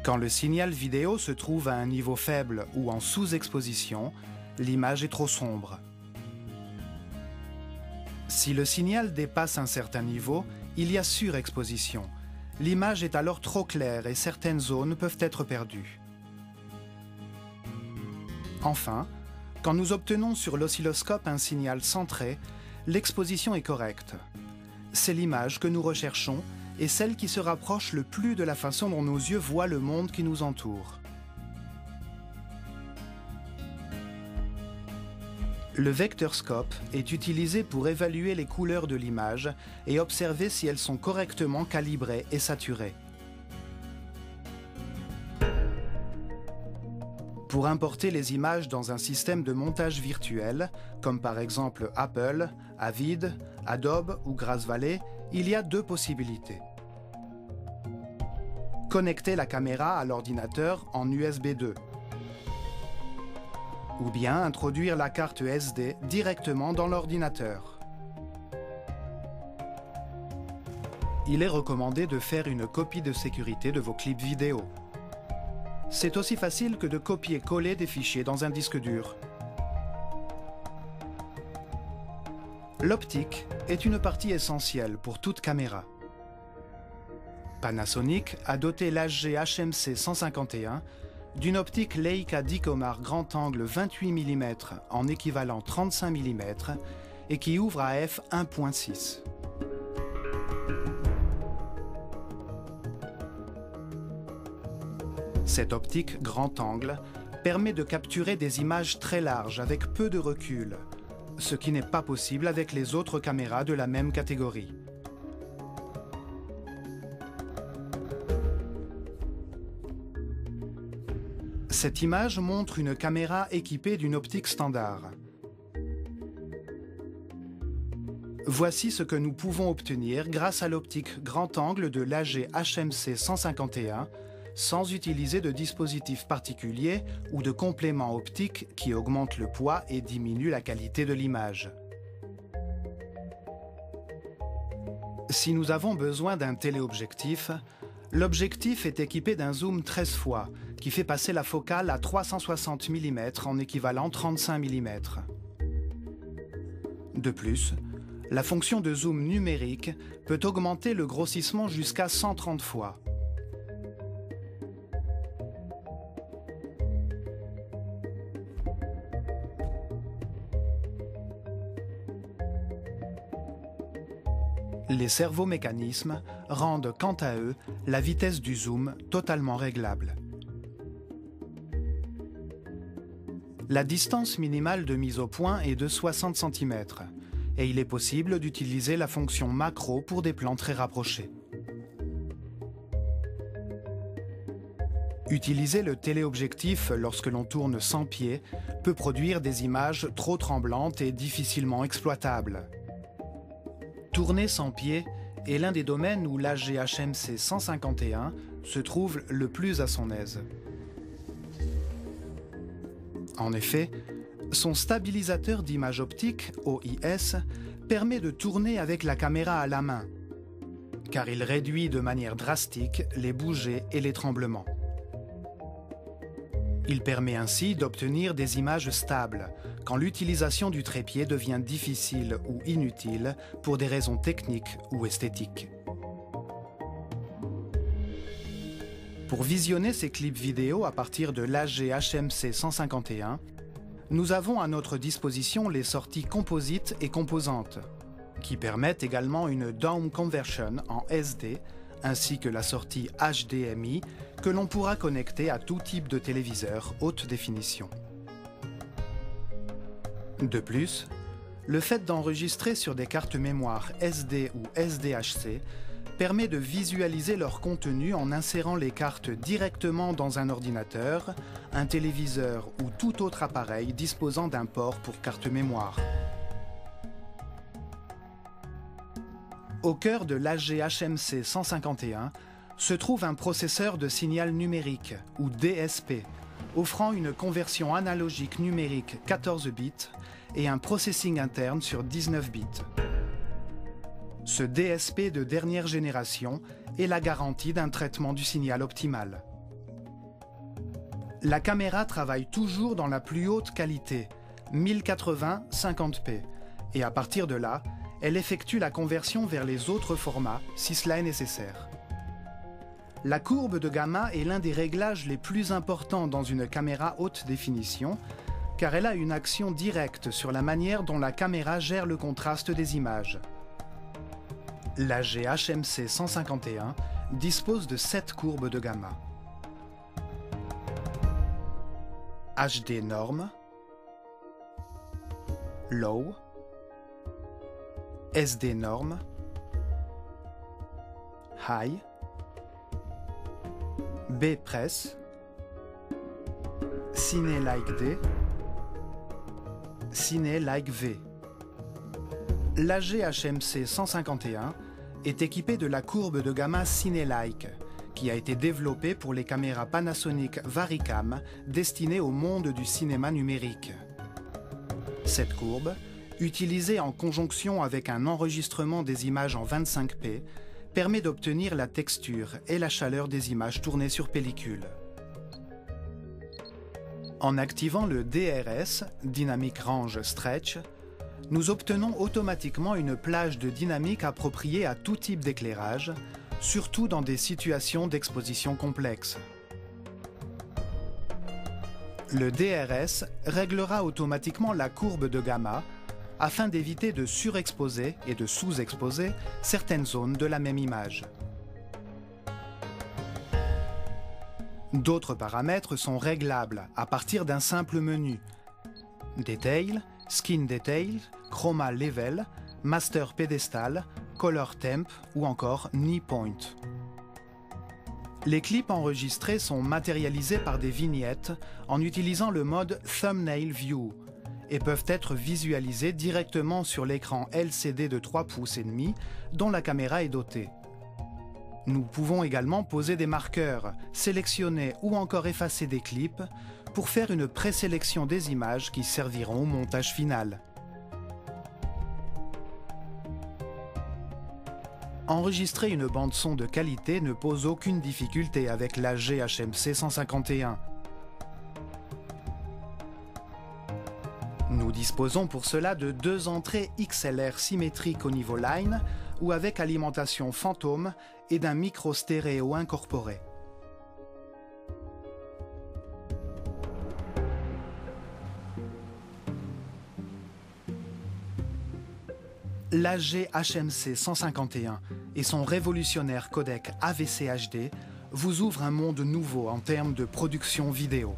Quand le signal vidéo se trouve à un niveau faible ou en sous-exposition, l'image est trop sombre. Si le signal dépasse un certain niveau, il y a surexposition. L'image est alors trop claire et certaines zones peuvent être perdues. Enfin, quand nous obtenons sur l'oscilloscope un signal centré, l'exposition est correcte. C'est l'image que nous recherchons et celle qui se rapproche le plus de la façon dont nos yeux voient le monde qui nous entoure. Le vectorscope est utilisé pour évaluer les couleurs de l'image et observer si elles sont correctement calibrées et saturées. Pour importer les images dans un système de montage virtuel, comme par exemple Apple, Avid, Adobe ou Grass Valley, il y a deux possibilités. Connecter la caméra à l'ordinateur en USB 2. Ou bien introduire la carte SD directement dans l'ordinateur. Il est recommandé de faire une copie de sécurité de vos clips vidéo. C'est aussi facile que de copier-coller des fichiers dans un disque dur. L'optique est une partie essentielle pour toute caméra. Panasonic a doté l'HG HMC 151 d'une optique Leica Dicomar grand angle 28 mm en équivalent 35 mm et qui ouvre à f 1.6. Cette optique grand angle permet de capturer des images très larges avec peu de recul, ce qui n'est pas possible avec les autres caméras de la même catégorie. Cette image montre une caméra équipée d'une optique standard. Voici ce que nous pouvons obtenir grâce à l'optique grand angle de l'AG HMC 151 sans utiliser de dispositif particulier ou de complément optique qui augmente le poids et diminue la qualité de l'image. Si nous avons besoin d'un téléobjectif, l'objectif est équipé d'un zoom 13 fois qui fait passer la focale à 360 mm en équivalent 35 mm. De plus, la fonction de zoom numérique peut augmenter le grossissement jusqu'à 130 fois. Les servomécanismes rendent quant à eux la vitesse du zoom totalement réglable. La distance minimale de mise au point est de 60 cm et il est possible d'utiliser la fonction macro pour des plans très rapprochés. Utiliser le téléobjectif lorsque l'on tourne sans pied peut produire des images trop tremblantes et difficilement exploitables. Tourner sans pied est l'un des domaines où l'AG HMC 151 se trouve le plus à son aise. En effet, son stabilisateur d'image optique, OIS, permet de tourner avec la caméra à la main, car il réduit de manière drastique les bougées et les tremblements. Il permet ainsi d'obtenir des images stables, quand l'utilisation du trépied devient difficile ou inutile pour des raisons techniques ou esthétiques. Pour visionner ces clips vidéo à partir de l'AG HMC 151, nous avons à notre disposition les sorties composites et composantes, qui permettent également une down conversion en SD, ainsi que la sortie HDMI que l'on pourra connecter à tout type de téléviseur haute définition. De plus, le fait d'enregistrer sur des cartes mémoire SD ou SDHC permet de visualiser leur contenu en insérant les cartes directement dans un ordinateur, un téléviseur ou tout autre appareil disposant d'un port pour carte mémoire. Au cœur de l'AG HMC 151 se trouve un processeur de signal numérique, ou DSP, offrant une conversion analogique numérique 14 bits et un processing interne sur 19 bits. Ce DSP de dernière génération est la garantie d'un traitement du signal optimal. La caméra travaille toujours dans la plus haute qualité, 1080-50p, et à partir de là, elle effectue la conversion vers les autres formats si cela est nécessaire. La courbe de gamma est l'un des réglages les plus importants dans une caméra haute définition, car elle a une action directe sur la manière dont la caméra gère le contraste des images. L'AG HMC 151 dispose de 7 courbes de gamma. HD norm, low, SD norm, high, B press, Cine like D, Cine like V. L'AG HMC 151 est équipé de la courbe de gamma Cine-like, qui a été développée pour les caméras Panasonic Varicam destinées au monde du cinéma numérique. Cette courbe, utilisée en conjonction avec un enregistrement des images en 25p, permet d'obtenir la texture et la chaleur des images tournées sur pellicule. En activant le DRS, Dynamic Range Stretch, nous obtenons automatiquement une plage de dynamique appropriée à tout type d'éclairage, surtout dans des situations d'exposition complexes. Le DRS réglera automatiquement la courbe de gamma afin d'éviter de surexposer et de sous-exposer certaines zones de la même image. D'autres paramètres sont réglables à partir d'un simple menu. Detail, Skin Detail, Chroma Level, Master Pedestal, Color Temp ou encore Knee Point. Les clips enregistrés sont matérialisés par des vignettes en utilisant le mode Thumbnail View et peuvent être visualisés directement sur l'écran LCD de 3,5 pouces dont la caméra est dotée. Nous pouvons également poser des marqueurs, sélectionner ou encore effacer des clips pour faire une présélection des images qui serviront au montage final. Enregistrer une bande-son de qualité ne pose aucune difficulté avec l'AG HMC 151. Nous disposons pour cela de 2 entrées XLR symétriques au niveau line ou avec alimentation fantôme et d'un micro stéréo incorporé. L'AG HMC 151 et son révolutionnaire codec AVC HD vous ouvrent un monde nouveau en termes de production vidéo.